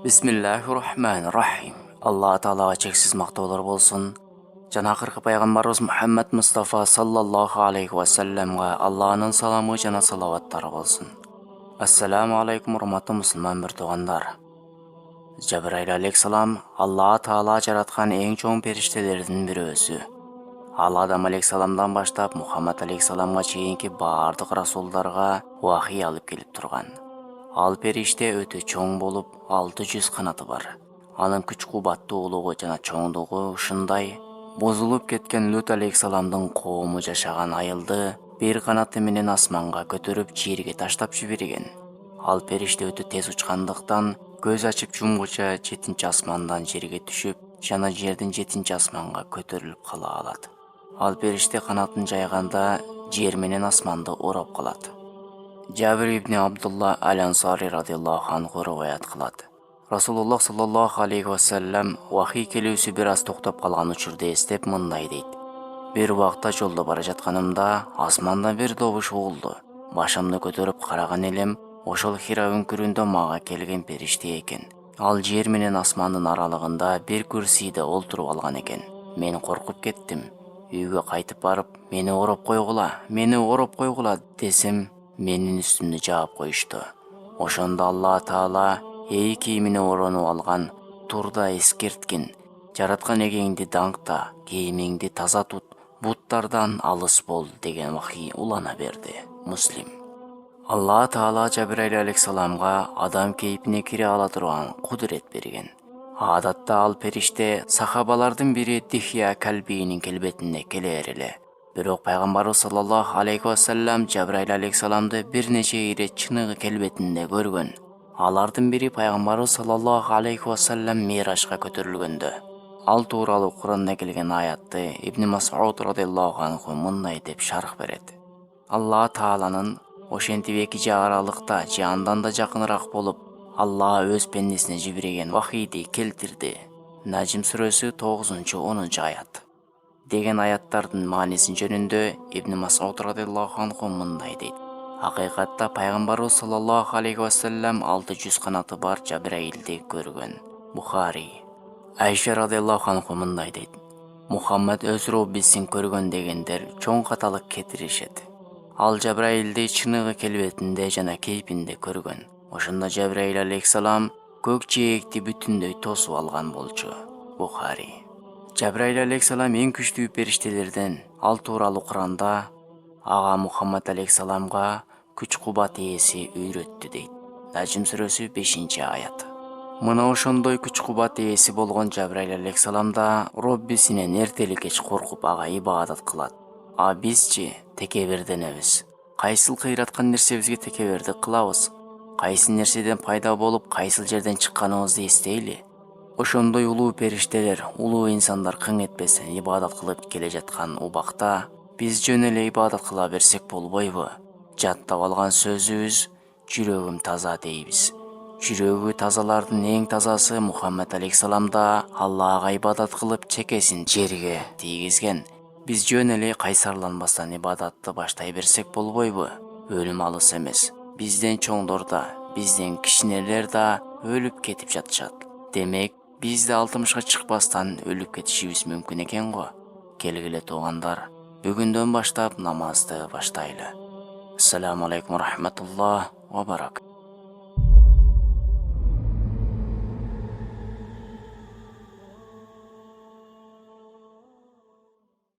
Bismillahirrahmanirrahim. Алла Таалаға чексіз мақтаулар болсын. Жана ақырғы пайғамбарымыз Мұхаммад Мұстафа саллаллаху алейхи вассаламға Алланың саламы жана салаваттары болсын. Ассаламу алейкум, урматтуу мұсылман бір туғандар. Жабраил алейхиссалам Алла Таала жаратқан ең чоң періштелердің бірі өзі. Ал Адам алейхиссаламдан баштап Мұхаммад алейхиссаламға чейинки бардық расулдарға вахий алып келіп тұрған. Ал периште өтө чоң болуп, 600 канаты бар. Анын күч кубаттуулугу жана чоңдугу ушундай. Бузулуп кеткен Лут алейхиссаламдын коому жашаган айылды бир канаты менен асманга көтөрүп жерге таштап жиберген. Ал периште өтө тез учкандыктан көз ачып жумгуча 7-чи асмандан жерге түшүп, жана жердин 7-чи асманга көтөрүлүп кала алат. Ал периште канатын жайганда жер менен асманды ороп калат. Жабир ибн Абдулла Аль-Ансари радиаллаху анху риваят кылат. Расулуллах саллаллаху алейхи вассалам вахий келүүсү бир аз токтоп калган учурда эстеп мындай дейт. Бир убакта жолдо бара жатканымда асмандан бир добуш угулду. Башымды көтөрүп караган элем, ошол Хира үңкүрүндө мага келген периште экен. Ал жер менен асмандын аралыгында бир күрсийде олтуруп алган экен. Мен коркуп кеттим. Үйгө кайтып барып, мени ороп койгула десем, менин үстүмдү жаап коюшту. Ошондо Алла Таала эй кийимине оронуп алган, турда эскерткин, жараткан эгеңди даңкта, кийимиңди таза тут, буттардан алыс бол деген вахий улана берди. Муслим. Алла Таала Жабраил алейхиссаламга адам кейпине кире ала турган кудурет берген. Адатта ал периште сахабалардын бири Дихия Калбинин келбетинде келер эле. Бирок пайгамбарыбыз саллаллаху алейхи вассалам Жабраил алейхиссаламды бир нече ирет чыныгы келбетинде көргөн. Алардын бири пайгамбарыбыз саллаллаху алейхи вассалам Миражга көтөрүлгөндө. Ал тууралуу Куранда келген аятты Ибн Мас'уд радиаллаху анху мындай деп шарх берет. Алла Тааланын ошентип эки жак аралыкта же андан да жакыныраак болуп, Алла өз пендесине жиберген вахийди келтирди. Najm сүрөсү 9-10 аят. Деген аяттардын маанисин жөнүндө Ибн Мас'уд радиаллаху анху мындай дейт. Акыйкатта пайгамбарыбыз саллаллаху алейхи вассалам 600 канаты бар Жабраилди көргөн. Бухари. Айша радиаллаху анху мындай дейт. Мухаммад өз Роббисин көргөн дегендер чоң каталык кетиришет. Ал Жабраилди чыныгы келбетинде жана кейпинде көргөн. Ошондо Жабраил алейхиссалам көк жээкти бүтүндөй тосуп алган болчу. Бухари. Жабраил алейхиссалам эң күчтүү периштелерден. Ал тууралуу Куранда ага Мухаммад алейхиссаламга күч кубат ээси үйрөттү дейт. Najm сүрөсү 5-аят. Мына ошондой күч кубат ээси болгон Жабраил алейхиссаламда Роббисинен эртелик кеч коркуп ага ибадат кылат. А бизчи текеберденебиз. Кайсыл кыйраткан нерсебизге текебердик кылабыз? Кайсы нерседен пайда болуп, кайсыл жерден чыкканыбызды эстейли. Ошондой улуу периштелер, улуу инсандар кың этпестен ибадат кылып келе жаткан убакта биз жөн эле ибадат кыла берсек болбойбу? Жаттап алган сөзүбүз жүрөгүм таза дейбиз. Жүрөгү тазалардын эң тазасы Мухаммад алейхиссаламда Аллага ибадат кылып чекесин жерге тийгизген. Биз жөн эле кайсарланбастан ибадатты баштай берсек болбойбу? Өлүм алыс эмес. Бизден чоңдор да, бизден кичинелер да өлүп кетип жатышат. Демек, биз да 60-ка чыкпастан өлүп кетишибиз мүмкүн экен го. Келгиле туугандар, бүгүндөн баштап намазды баштайлы. Ассаламу алейкум рахматуллах ва барак.